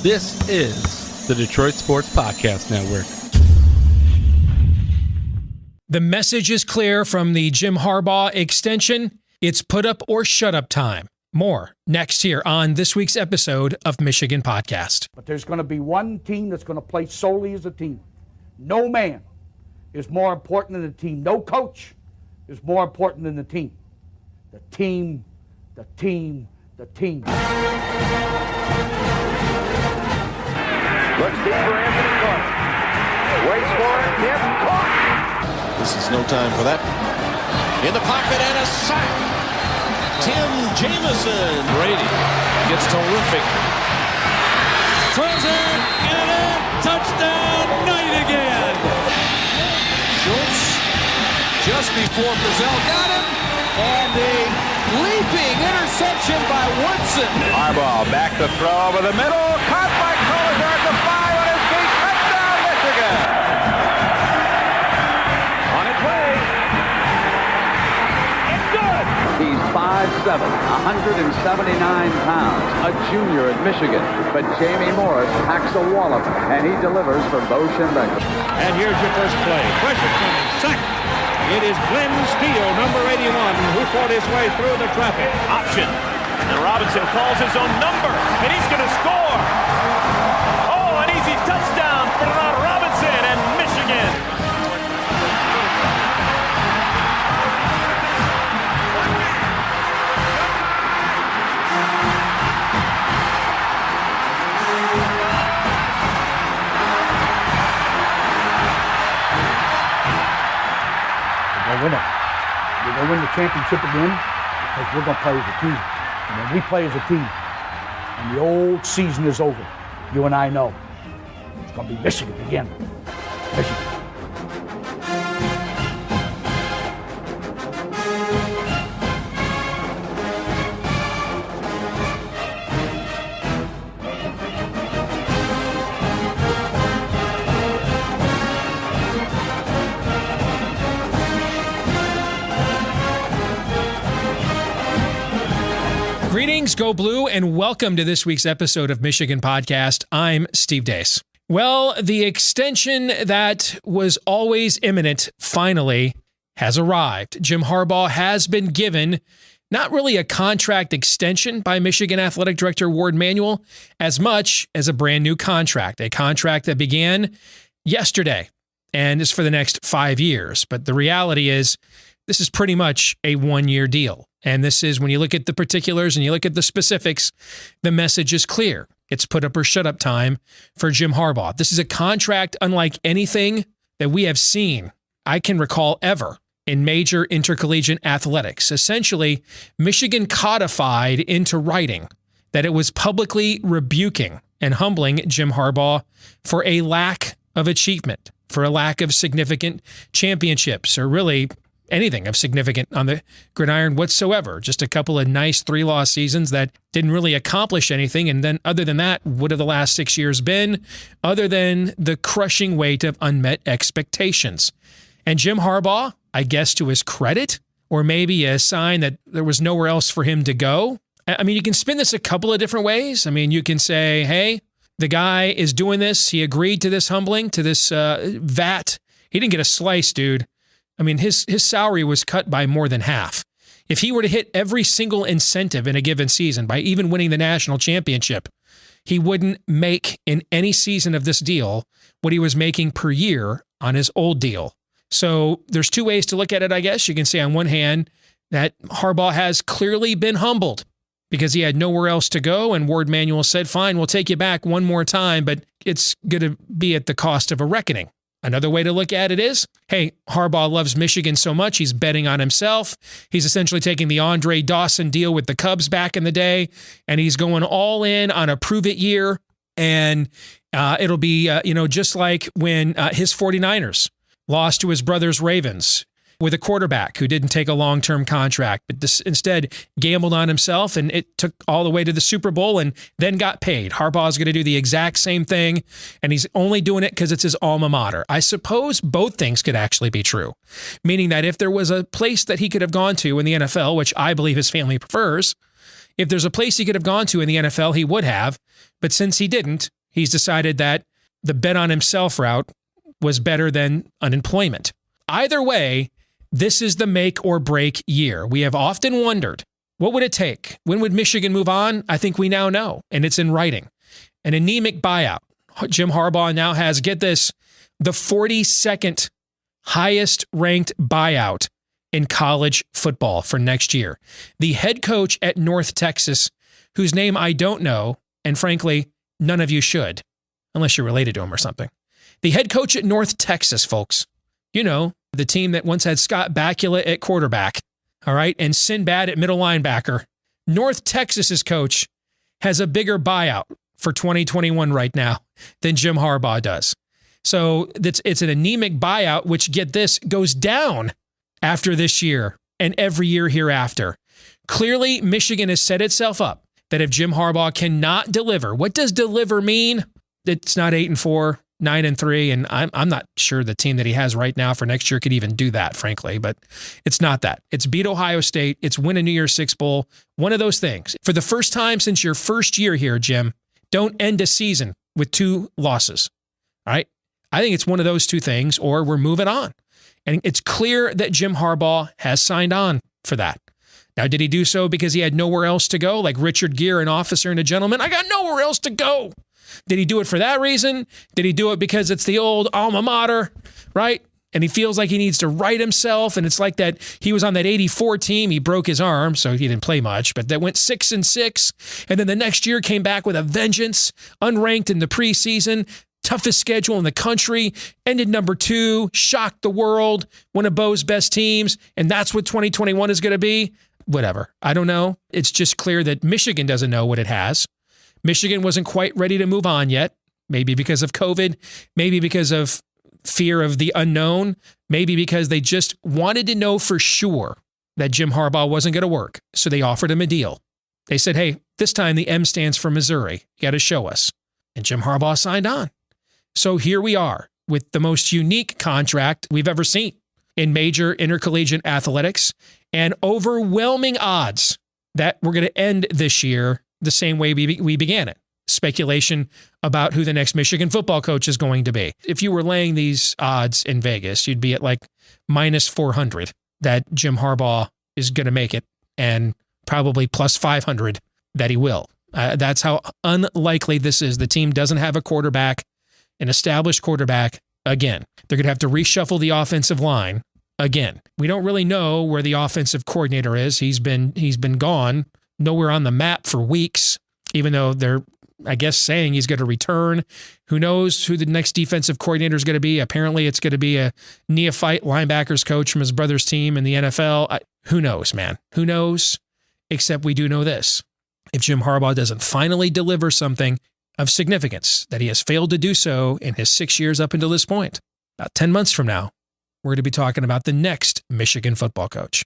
This is the Detroit Sports Podcast Network. The message is clear from the Jim Harbaugh extension. It's put up or shut up time. More next here on this week's episode of Michigan Podcast. But there's going to be one team that's going to play solely as a team. No man is more important than the team. No coach is more important than the team. The team, the team, the team. Looks deep for Anthony Clark. Waits for it. Yep, caught. This is no time for that. In the pocket and a sack. Tim Jamison. Brady gets terrific. Throws it and a touchdown. Knight again. Schultz just before Brazil got him. And a leaping interception by Woodson. Harbaugh back to throw over the middle. Caught by Collier at the 5 on his feet. Touchdown, Michigan. On its way. It's good. He's 5'7", 179 pounds, a junior at Michigan. But Jamie Morris packs a wallop, and he delivers for Bo Schembechler. And here's your first play. Pressure coming. Sack. It is Glenn Steele, number 81, who fought his way through the traffic. Option. And Robinson calls his own number, and he's going to score. Oh, an easy touchdown for Robinson and Michigan. We're going to win the championship again because we're going to play as a team. And when we play as a team and the old season is over, you and I know it's going to be Michigan again. Michigan. Greetings, Go Blue, and welcome to this week's episode of Michigan Podcast. I'm Steve Deace. Well, the extension that was always imminent finally has arrived. Jim Harbaugh has been given not really a contract extension by Michigan Athletic Director Ward Manuel as much as a brand new contract, a contract that began yesterday and is for the next 5 years. But the reality is this is pretty much a one-year deal. And this is, when you look at the particulars and you look at the specifics, the message is clear. It's put up or shut up time for Jim Harbaugh. This is a contract unlike anything that we have seen, I can recall ever, in major intercollegiate athletics. Essentially, Michigan codified into writing that it was publicly rebuking and humbling Jim Harbaugh for a lack of achievement, for a lack of significant championships, or really anything of significant on the gridiron whatsoever. Just a couple of nice 3-loss seasons that didn't really accomplish anything. And then other than that, what have the last 6 years been other than the crushing weight of unmet expectations? And Jim Harbaugh, I guess to his credit, or maybe a sign that there was nowhere else for him to go. I mean, you can spin this a couple of different ways. I mean, you can say, hey, the guy is doing this. He agreed to this humbling, to this VAT. He didn't get a slice, dude. I mean, his salary was cut by more than half. If he were to hit every single incentive in a given season by even winning the national championship, he wouldn't make in any season of this deal what he was making per year on his old deal. So there's two ways to look at it, I guess. You can say on one hand that Harbaugh has clearly been humbled because he had nowhere else to go, and Ward Manuel said, fine, we'll take you back one more time, but it's going to be at the cost of a reckoning. Another way to look at it is, hey, Harbaugh loves Michigan so much, he's betting on himself. He's essentially taking the Andre Dawson deal with the Cubs back in the day, and he's going all in on a prove-it year. And it'll be, just like when his 49ers lost to his brother's Ravens with a quarterback who didn't take a long-term contract, but instead gambled on himself, and it took all the way to the Super Bowl and then got paid. Harbaugh is going to do the exact same thing, and he's only doing it because it's his alma mater. I suppose both things could actually be true, meaning that if there was a place that he could have gone to in the NFL, which I believe his family prefers, if there's a place he could have gone to in the NFL, he would have, But since he didn't, he's decided that the bet on himself route was better than unemployment. Either way, this is the make or break year. We have often wondered, what would it take? When would Michigan move on? I think we now know, and it's in writing. An anemic buyout. Jim Harbaugh now has, get this, the 42nd highest ranked buyout in college football for next year. The head coach at North Texas, whose name I don't know, and frankly, none of you should, unless you're related to him or something. The head coach at North Texas, folks. You know, the team that once had Scott Bakula at quarterback, all right, and Sinbad at middle linebacker. North Texas's coach has a bigger buyout for 2021 right now than Jim Harbaugh does. So it's an anemic buyout, which, get this, goes down after this year and every year hereafter. Clearly, Michigan has set itself up that if Jim Harbaugh cannot deliver, what does deliver mean? It's not 8-4, 9-3, and I'm not sure the team that he has right now for next year could even do that, frankly, but it's not that. It's beat Ohio State. It's win a New Year's Six Bowl. One of those things. For the first time since your first year here, Jim, don't end a season with 2 losses, all right? I think it's one of those 2 things, or we're moving on. And it's clear that Jim Harbaugh has signed on for that. Now, did he do so because he had nowhere else to go? Like Richard Gere, an officer and a gentleman, I got nowhere else to go. Did he do it for that reason? Did he do it because it's the old alma mater, right? And he feels like he needs to right himself. And it's like that he was on that 84 team. He broke his arm, so he didn't play much, but that went 6-6. And then the next year came back with a vengeance, unranked in the preseason, toughest schedule in the country, ended number 2, shocked the world, one of Bo's best teams. And that's what 2021 is going to be. Whatever. I don't know. It's just clear that Michigan doesn't know what it has. Michigan wasn't quite ready to move on yet, maybe because of COVID, maybe because of fear of the unknown, maybe because they just wanted to know for sure that Jim Harbaugh wasn't going to work. So they offered him a deal. They said, hey, this time the M stands for Missouri. You got to show us. And Jim Harbaugh signed on. So here we are with the most unique contract we've ever seen in major intercollegiate athletics, and overwhelming odds that we're going to end this year the same way we began it. Speculation about who the next Michigan football coach is going to be. If you were laying these odds in Vegas, you'd be at like minus 400 that Jim Harbaugh is going to make it, and probably plus 500 that he will. That's how unlikely this is. The team doesn't have a quarterback, an established quarterback again. They're going to have to reshuffle the offensive line again. We don't really know where the offensive coordinator is. He's been gone, nowhere on the map for weeks, even though they're, I guess, saying he's going to return. Who knows who the next defensive coordinator is going to be? Apparently, it's going to be a neophyte linebackers coach from his brother's team in the NFL. Who knows, man? Who knows? Except we do know this. If Jim Harbaugh doesn't finally deliver something of significance, that he has failed to do so in his 6 years up until this point, about 10 months from now, we're going to be talking about the next Michigan football coach.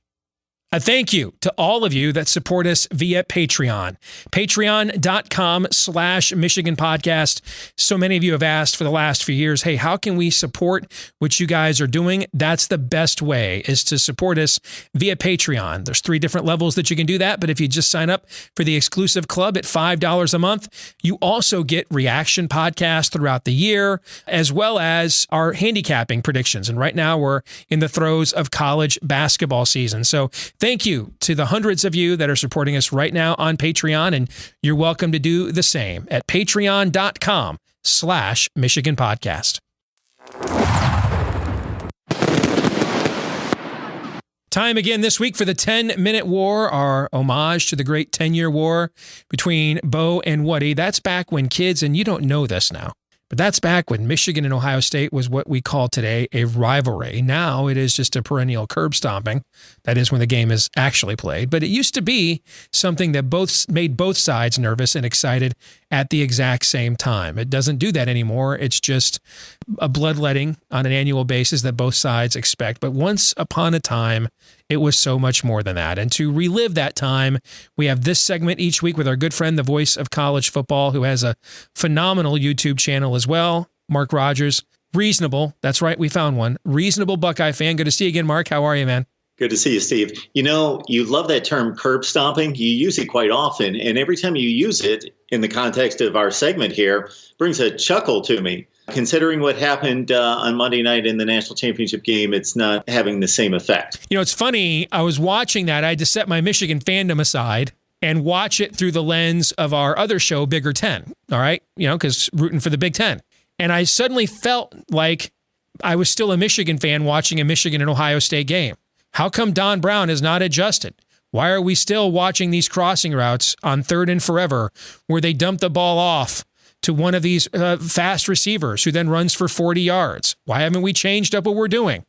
A thank you to all of you that support us via Patreon. Patreon.com/Michigan Podcast. So many of you have asked for the last few years, hey, how can we support what you guys are doing? That's the best way, is to support us via Patreon. There's 3 different levels that you can do that, but if you just sign up for the exclusive club at $5 a month, you also get reaction podcasts throughout the year, as well as our handicapping predictions. And right now we're in the throes of college basketball season. So thank you to the hundreds of you that are supporting us right now on Patreon, and you're welcome to do the same at patreon.com/Michigan Podcast. Time again this week for the 10-Minute War, our homage to the great 10-year war between Bo and Woody. That's back when kids, and you don't know this now, but that's back when Michigan and Ohio State was what we call today a rivalry. Now it is just a perennial curb stomping. That is when the game is actually played. But it used to be something that made both sides nervous and excited at the exact same time. It doesn't do that anymore. It's just a bloodletting on an annual basis that both sides expect. But once upon a time, it was so much more than that. And to relive that time, we have this segment each week with our good friend, the voice of college football, who has a phenomenal YouTube channel as well, Mark Rogers. Reasonable. That's right. We found one. Reasonable Buckeye fan. Good to see you again, Mark. How are you, man? Good to see you, Steve. You know, you love that term curb stomping. You use it quite often. And every time you use it in the context of our segment here, brings a chuckle to me. Considering what happened on Monday night in the national championship game, it's not having the same effect. You know, it's funny. I was watching that. I had to set my Michigan fandom aside and watch it through the lens of our other show, Bigger 10. All right. You know, because rooting for the Big Ten. And I suddenly felt like I was still a Michigan fan watching a Michigan and Ohio State game. How come Don Brown has not adjusted? Why are we still watching these crossing routes on 3rd and forever where they dump the ball off to one of these fast receivers who then runs for 40 yards? Why haven't we changed up what we're doing?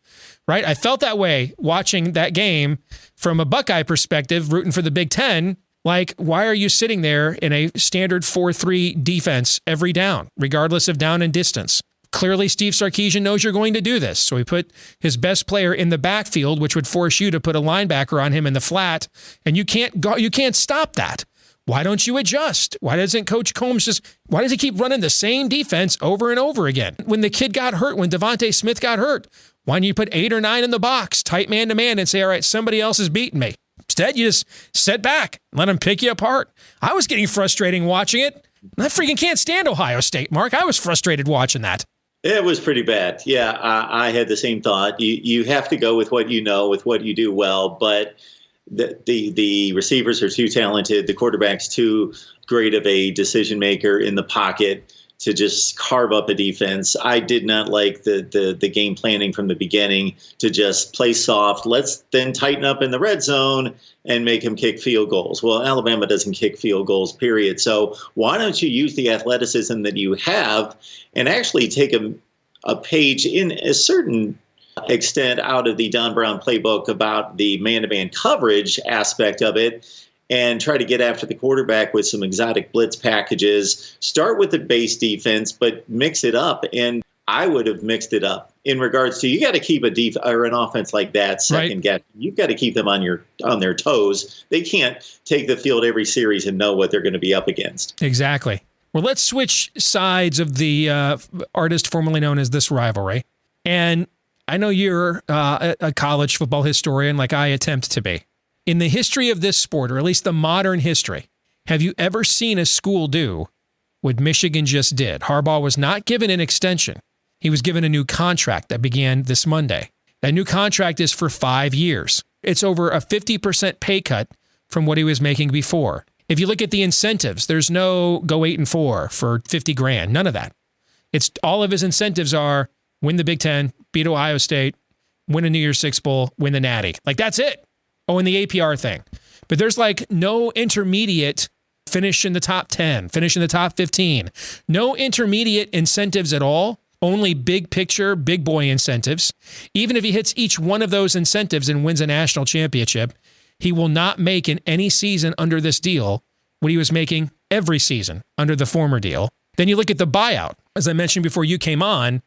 Right? I felt that way watching that game from a Buckeye perspective, rooting for the Big Ten. Like, why are you sitting there in a standard 4-3 defense every down, regardless of down and distance? Clearly, Steve Sarkisian knows you're going to do this. So he put his best player in the backfield, which would force you to put a linebacker on him in the flat. And you can't stop that. Why don't you adjust? Why doesn't Coach Combs why does he keep running the same defense over and over again? When the kid got hurt, when Devontae Smith got hurt, why don't you put 8 or 9 in the box, tight man to man, and say, all right, somebody else is beating me? Instead, you just sit back, let them pick you apart. I was getting frustrating watching it. I freaking can't stand Ohio State, Mark. I was frustrated watching that. It was pretty bad. Yeah, I had the same thought. You have to go with what you know, with what you do well, but the receivers are too talented. The quarterback's too great of a decision maker in the pocket to just carve up a defense. I did not like the game planning from the beginning to just play soft. Let's then tighten up in the red zone and make him kick field goals. Well, Alabama doesn't kick field goals, period. So why don't you use the athleticism that you have and actually take a page in a certain extent out of the Don Brown playbook about the man-to-man coverage aspect of it and try to get after the quarterback with some exotic blitz packages. Start with the base defense, but mix it up. And I would have mixed it up in regards to, you got to keep an offense like that second guess. You've got to keep them on their toes. They can't take the field every series and know what they're going to be up against. Exactly. Well, let's switch sides of the artist formerly known as this rivalry. And I know you're a college football historian like I attempt to be. In the history of this sport, or at least the modern history, have you ever seen a school do what Michigan just did? Harbaugh was not given an extension. He was given a new contract that began this Monday. That new contract is for 5 years. It's over a 50% pay cut from what he was making before. If you look at the incentives, there's no go 8-4 for $50,000. None of that. It's all of his incentives are win the Big Ten, beat Ohio State, win a New Year's Six Bowl, win the Natty. Like, that's it. Oh, and the APR thing. But there's like no intermediate finish in the top 10, finish in the top 15. No intermediate incentives at all. Only big picture, big boy incentives. Even if he hits each one of those incentives and wins a national championship, he will not make in any season under this deal what he was making every season under the former deal. Then you look at the buyout. As I mentioned before you came on,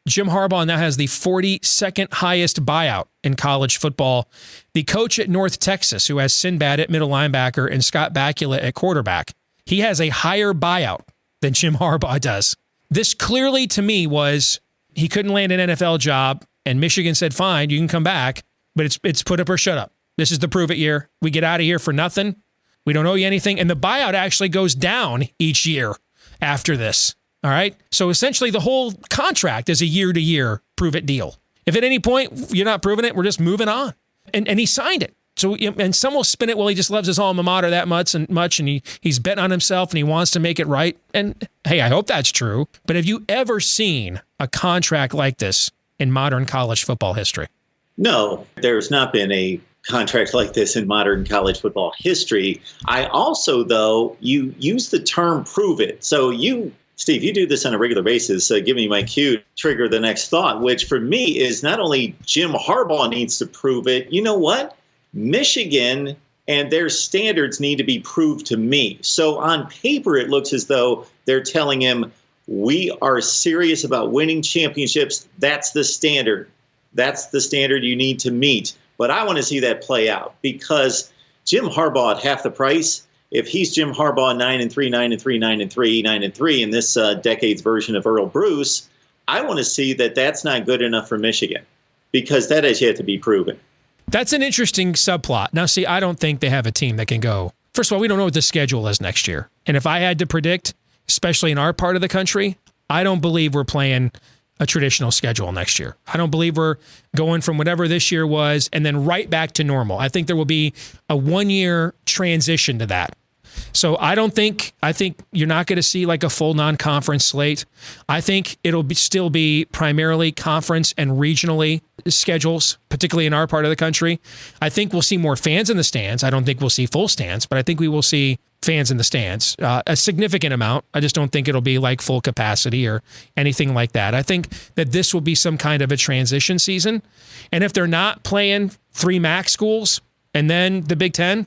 Jim Harbaugh now has the 42nd highest buyout in college football. The coach at North Texas, who has Sinbad at middle linebacker and Scott Bakula at quarterback, he has a higher buyout than Jim Harbaugh does. This clearly, to me, was he couldn't land an NFL job, and Michigan said, fine, you can come back, but it's put up or shut up. This is the prove it year. We get out of here for nothing. We don't owe you anything. And the buyout actually goes down each year after this. All right. So essentially the whole contract is a year-to-year prove-it deal. If at any point you're not proving it, we're just moving on. And he signed it. So, and some will spin it, well, he just loves his alma mater that much, and he's betting on himself and he wants to make it right. And hey, I hope that's true. But have you ever seen a contract like this in modern college football history? No, there's not been a contract like this in modern college football history. I also, though, you use the term prove it. So Steve, you do this on a regular basis, give me my cue to trigger the next thought, which for me is not only Jim Harbaugh needs to prove it, you know what? Michigan and their standards need to be proved to me. So on paper, it looks as though they're telling him, we are serious about winning championships. That's the standard. That's the standard you need to meet. But I want to see that play out because Jim Harbaugh at half the price, if he's Jim Harbaugh 9-3, 9-3, 9-3, 9-3 in this decade's version of Earl Bruce, I want to see that that's not good enough for Michigan because that has yet to be proven. That's an interesting subplot. Now, see, I don't think they have a team that can go. First of all, we don't know what the schedule is next year. And if I had to predict, especially in our part of the country, I don't believe we're playing a traditional schedule next year. I don't believe we're going from whatever this year was and then right back to normal. I think there will be a 1-year transition to that. So I think you're not going to see like a full non-conference slate. I think it'll still be primarily conference and regionally schedules, particularly in our part of the country. I think we'll see more fans in the stands. I don't think we'll see full stands, but I think we will see fans in the stands, a significant amount. I just don't think it'll be like full capacity or anything like that. I think that this will be some kind of a transition season. And if they're not playing 3 MAC schools and then the Big Ten,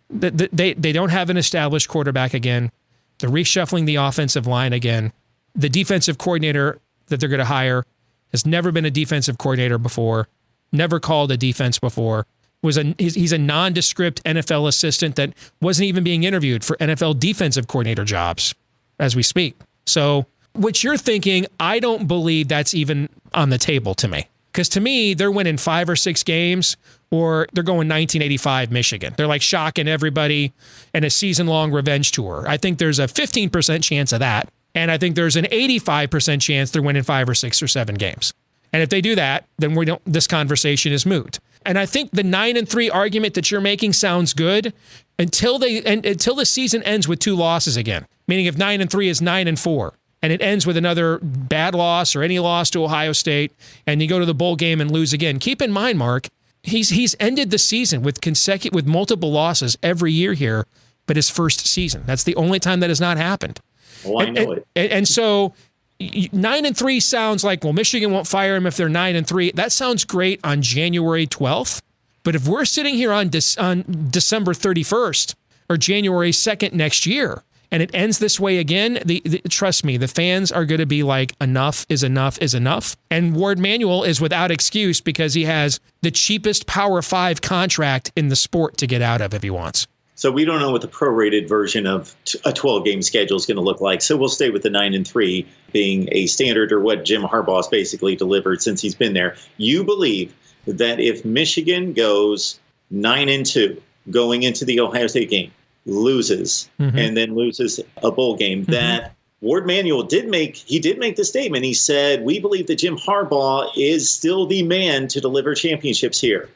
they don't have an established quarterback again. They're reshuffling the offensive line again. The defensive coordinator that they're going to hire has never been a defensive coordinator before, never called a defense before. He's a nondescript NFL assistant that wasn't even being interviewed for NFL defensive coordinator jobs as we speak. So what you're thinking, I don't believe that's even on the table to me. Because to me, they're winning 5 or 6 games, or they're going 1985 Michigan. They're like shocking everybody in a season-long revenge tour. I think there's a 15% chance of that. And I think there's an 85% chance they're winning 5 or 6 or 7 games. And if they do that, then this conversation is moot. And I think the 9-3 argument that you're making sounds good until the season ends with 2 losses again. Meaning if 9-3 is 9-4. And it ends with another bad loss or any loss to Ohio State, and you go to the bowl game and lose again. Keep in mind, Mark, he's ended the season with multiple losses every year here, but his first season. That's the only time that has not happened. Oh, I know it. And so 9-3 sounds like, well, Michigan won't fire him if they're 9-3. That sounds great on January 12th. But if we're sitting here on December 31st or January 2nd next year, and it ends this way again, trust me, the fans are going to be like, enough is enough is enough. And Ward Manuel is without excuse because he has the cheapest Power 5 contract in the sport to get out of if he wants. So we don't know what the prorated version of a 12-game schedule is going to look like. So we'll stay with the 9-3 being a standard, or what Jim Harbaugh's basically delivered since he's been there. You believe that if Michigan goes 9-2 going into the Ohio State game, loses, and then loses a bowl game, that Ward Manuel did make the statement. He said, we believe that Jim Harbaugh is still the man to deliver championships here.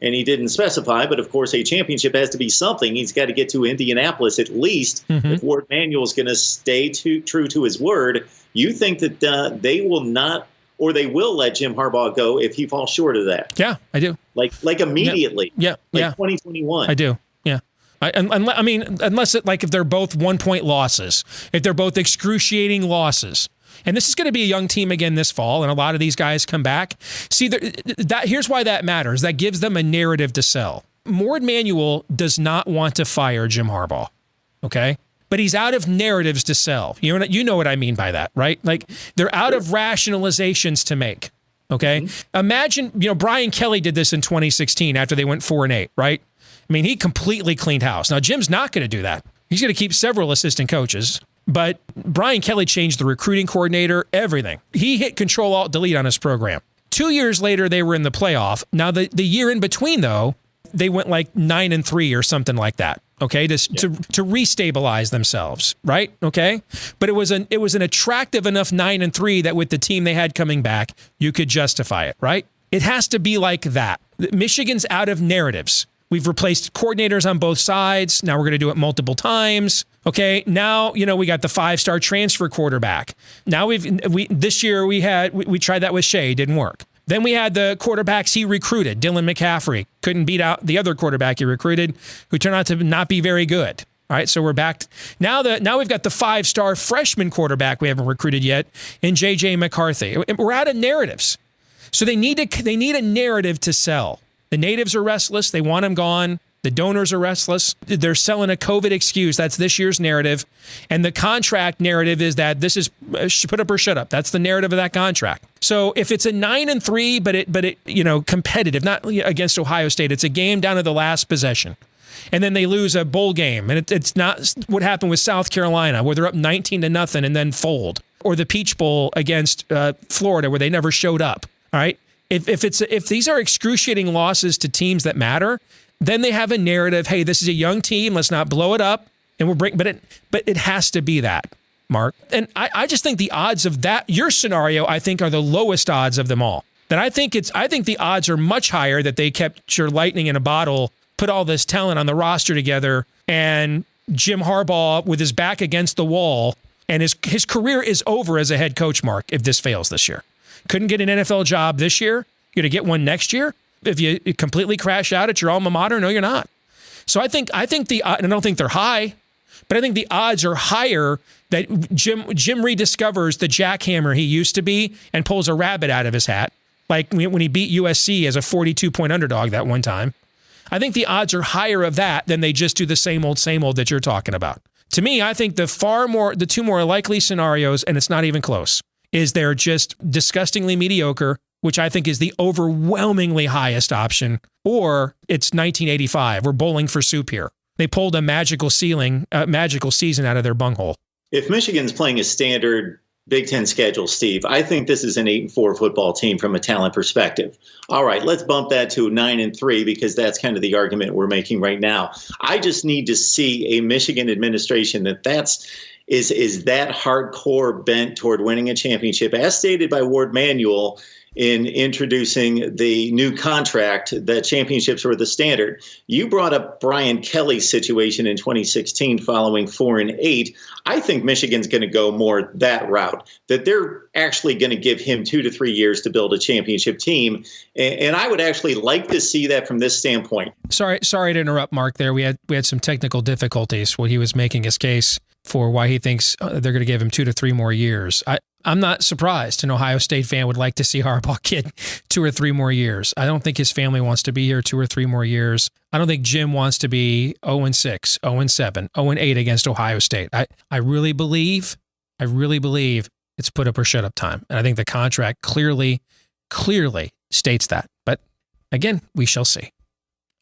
And he didn't specify, but of course a championship has to be something. He's got to get to Indianapolis at least. If Ward Manuel is going to stay true to his word, you think that they will not, or they will let Jim Harbaugh go if he falls short of that? Yeah, I do. Like immediately. Yeah. 2021. I do. Yeah. Unless if they're both 1-point losses, if they're both excruciating losses. And this is going to be a young team again this fall, and a lot of these guys come back. See, here's why that matters. That gives them a narrative to sell. Ward Manuel does not want to fire Jim Harbaugh, okay? But he's out of narratives to sell. You know what I mean by that, right? Like, they're out of rationalizations to make, okay? Imagine, Brian Kelly did this in 2016 after they went 4-8, right? I mean, he completely cleaned house. Now, Jim's not going to do that. He's going to keep several assistant coaches. But Brian Kelly changed the recruiting coordinator, everything. He hit Control-Alt-Delete on his program. 2 years later, they were in the playoff. Now, the year in between, though, they went like 9-3 or something like that, okay, to restabilize themselves, right? Okay? But it was an attractive enough 9-3 that with the team they had coming back, you could justify it, right? It has to be like that. Michigan's out of narratives. We've replaced coordinators on both sides. Now we're going to do it multiple times. Okay, now, we got the 5-star transfer quarterback. Now this year we tried that with Shea, didn't work. Then we had the quarterbacks he recruited. Dylan McCaffrey couldn't beat out the other quarterback he recruited, who turned out to not be very good. All right, so we're back. Now we've got the 5-star freshman quarterback we haven't recruited yet in J.J. McCarthy. We're out of narratives. So they need a narrative to sell. The natives are restless. They want him gone. The donors are restless. They're selling a COVID excuse. That's this year's narrative. And the contract narrative is that this is put up or shut up. That's the narrative of that contract. So if it's a 9-3, but it competitive, not against Ohio State, it's a game down to the last possession. And then they lose a bowl game. And it's not what happened with South Carolina, where they're up 19-0 and then fold. Or the Peach Bowl against Florida, where they never showed up. All right. If these are excruciating losses to teams that matter, then they have a narrative. Hey, this is a young team. Let's not blow it up. And but it has to be that, Mark. And I just think the odds of that, your scenario, I think are the lowest odds of them all. That I think the odds are much higher that they kept your lightning in a bottle, put all this talent on the roster together, and Jim Harbaugh with his back against the wall, and his career is over as a head coach, Mark, if this fails this year. Couldn't get an NFL job this year. You're going to get one next year. If you completely crash out at your alma mater, no, you're not. So I think and I don't think they're high, but I think the odds are higher that Jim rediscovers the jackhammer he used to be and pulls a rabbit out of his hat, like when he beat USC as a 42-point underdog that one time. I think the odds are higher of that than they just do the same old that you're talking about. To me, I think the two more likely scenarios, and it's not even close, is they're just disgustingly mediocre, which I think is the overwhelmingly highest option, or it's 1985. We're bowling for soup here. They pulled a magical season out of their bunghole. If Michigan's playing a standard Big Ten schedule, Steve, I think this is an 8-4 football team from a talent perspective. All right, let's bump that to 9-3 because that's kind of the argument we're making right now. I just need to see a Michigan administration is that hardcore bent toward winning a championship, as stated by Ward Manuel in introducing the new contract that championships were the standard. You brought up Brian Kelly's situation in 2016 following 4-8. I think Michigan's going to go more that route, that they're actually going to give him 2 to 3 years to build a championship team. And I would actually like to see that from this standpoint. Sorry to interrupt, Mark, there. We had some technical difficulties when he was making his case for why he thinks they're going to give him 2 to 3 more years. I'm not surprised an Ohio State fan would like to see Harbaugh get 2 or 3 more years. I don't think his family wants to be here 2 or 3 more years. I don't think Jim wants to be 0-6, 0-7, 0-8 against Ohio State. I really believe it's put up or shut up time. And I think the contract clearly states that. But again, we shall see.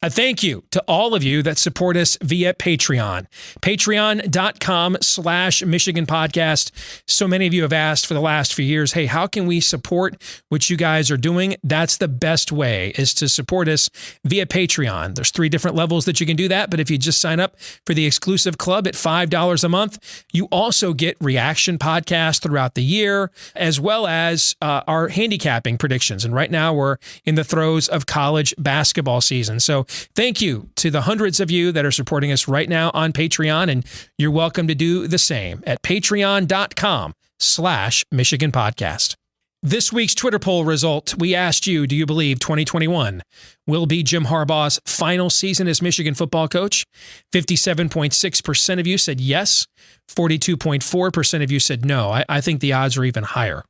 A thank you to all of you that support us via Patreon. Patreon.com/Michigan Podcast. So many of you have asked for the last few years, hey, how can we support what you guys are doing? That's the best way, is to support us via Patreon. There's 3 different levels that you can do that, but if you just sign up for the exclusive club at $5 a month, you also get reaction podcasts throughout the year, as well as our handicapping predictions. And right now we're in the throes of college basketball season. So thank you to the hundreds of you that are supporting us right now on Patreon, and you're welcome to do the same at patreon.com/Michigan Podcast. This week's Twitter poll result, we asked you, do you believe 2021 will be Jim Harbaugh's final season as Michigan football coach? 57.6% of you said yes. 42.4% of you said no. I think the odds are even higher.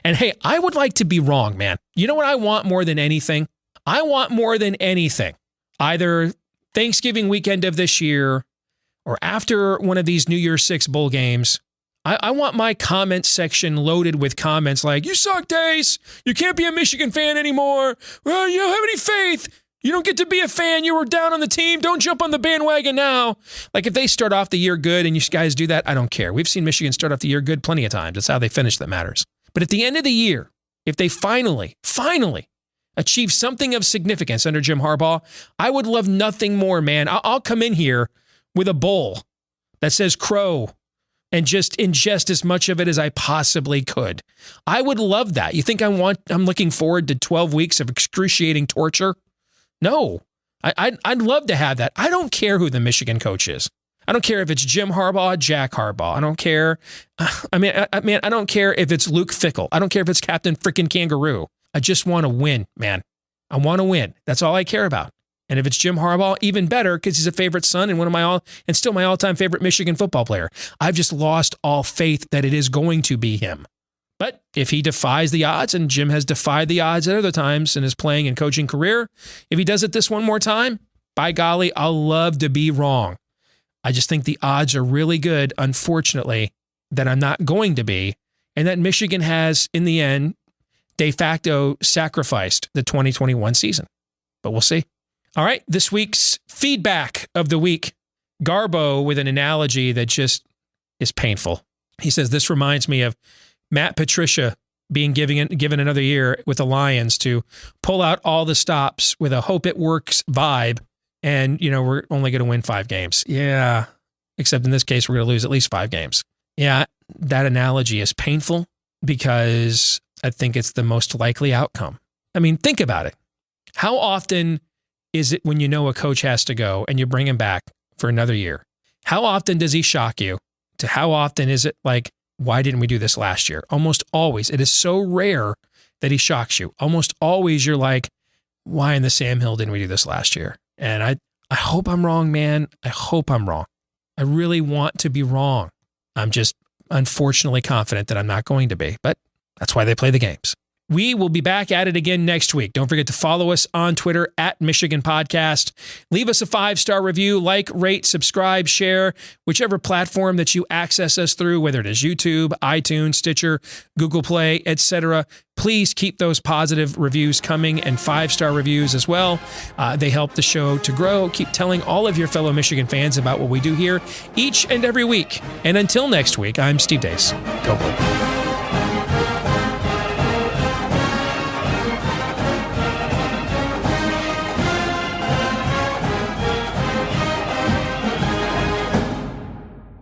And hey, I would like to be wrong, man. You know what I want more than anything? I want more than anything, either Thanksgiving weekend of this year or after one of these New Year's 6 bowl games, I want my comment section loaded with comments like, you suck, Deace. You can't be a Michigan fan anymore. Well, you don't have any faith. You don't get to be a fan. You were down on the team. Don't jump on the bandwagon now. Like, if they start off the year good and you guys do that, I don't care. We've seen Michigan start off the year good plenty of times. It's how they finish that matters. But at the end of the year, if they finally achieve something of significance under Jim Harbaugh, I would love nothing more, man. I'll come in here with a bowl that says Crow and just ingest as much of it as I possibly could. I would love that. You think I'm looking forward to 12 weeks of excruciating torture? No. I'd love to have that. I don't care who the Michigan coach is. I don't care if it's Jim Harbaugh, Jack Harbaugh. I don't care. I don't care if it's Luke Fickell. I don't care if it's Captain Frickin' Kangaroo. I just want to win, man. I want to win. That's all I care about. And if it's Jim Harbaugh, even better, because he's a favorite son and still my all-time favorite Michigan football player. I've just lost all faith that it is going to be him. But if he defies the odds, and Jim has defied the odds at other times in his playing and coaching career, if he does it this one more time, by golly, I'll love to be wrong. I just think the odds are really good, unfortunately, that I'm not going to be, and that Michigan has, in the end, de facto sacrificed the 2021 season. But we'll see. All right, this week's feedback of the week. Garbo with an analogy that just is painful. He says, this reminds me of Matt Patricia being given another year with the Lions to pull out all the stops with a hope it works vibe. And, we're only going to win 5 games. Yeah. Except in this case, we're going to lose at least 5 games. Yeah. That analogy is painful because I think it's the most likely outcome. I mean, think about it. How often is it when a coach has to go and you bring him back for another year? How often does he shock you? To how often is it like, why didn't we do this last year? Almost always. It is so rare that he shocks you. Almost always you're like, why in the Sam Hill didn't we do this last year? And I hope I'm wrong, man. I hope I'm wrong. I really want to be wrong. I'm just unfortunately confident that I'm not going to be, but that's why they play the games. We will be back at it again next week. Don't forget to follow us on Twitter at Michigan Podcast. Leave us a 5-star review, like, rate, subscribe, share, whichever platform that you access us through, whether it is YouTube, iTunes, Stitcher, Google Play, etc. Please keep those positive reviews coming and 5-star reviews as well. They help the show to grow. Keep telling all of your fellow Michigan fans about what we do here each and every week. And until next week, I'm Steve Deace. Go Blue.